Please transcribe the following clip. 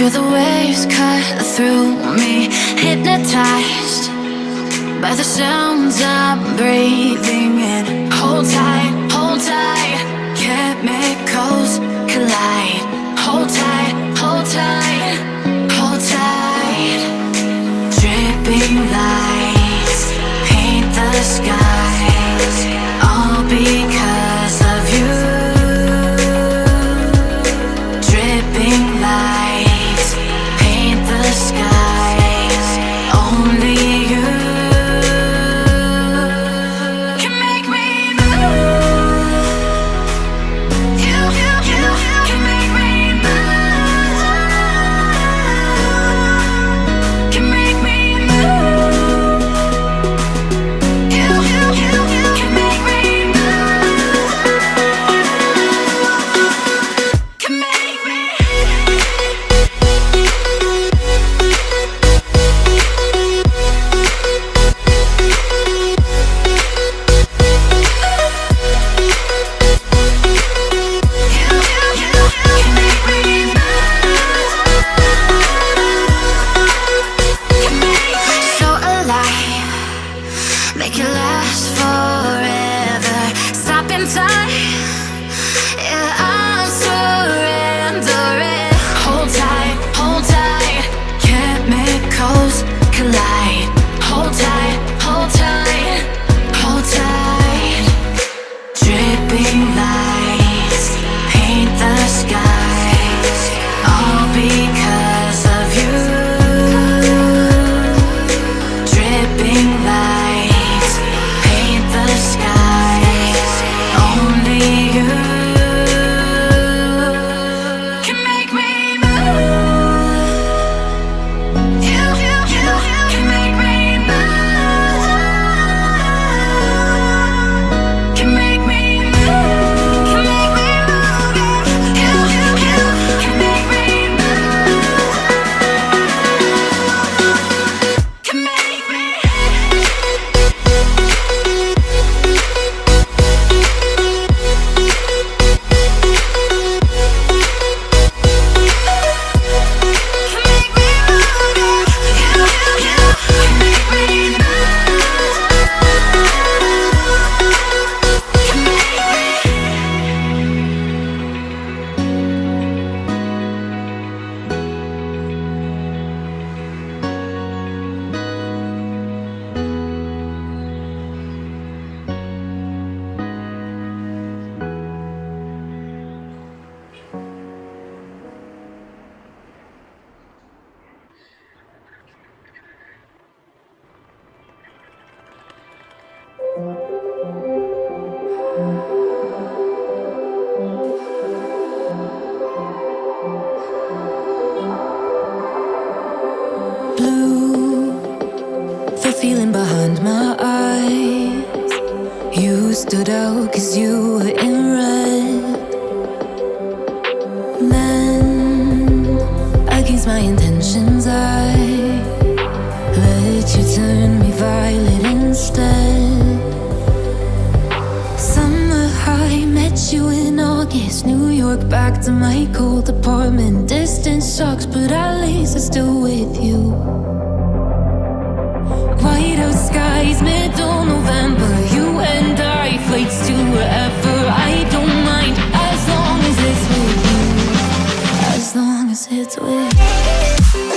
Feel the waves cut through me, hypnotized by the sounds I'm breathing in. Hold tight, hold tight, chemicals collide. Hold tight, hold tight, hold tight. Dripping lights paint the skies, all because of you. Dripping lights paint the skies, only you can make me move. You can make me move. Can make me move. You can make me move. Can make me. So alive, make it last forever. Stop in time, yeah, I'm surrendering. Hold tight, chemicals collide. Hold tight, hold tight, hold tight. Dripping lights paint the skies, all because of you. Dripping lights paint the skies, only you can make me move. You can make me move. Can make me move. Can make me move. You can make me move. Can make me. Blue, the feeling behind my eyes. You stood out 'cause you were in red. Then, against my intentions, I let you turn me violet instead. Summer high, met you in August. New York, back to my cold apartment. Distance sucks, but at least I'm still with you. White out skies, middle November. You and I, flights to wherever. I don't mind, as long as it's with you. As long as it's with you.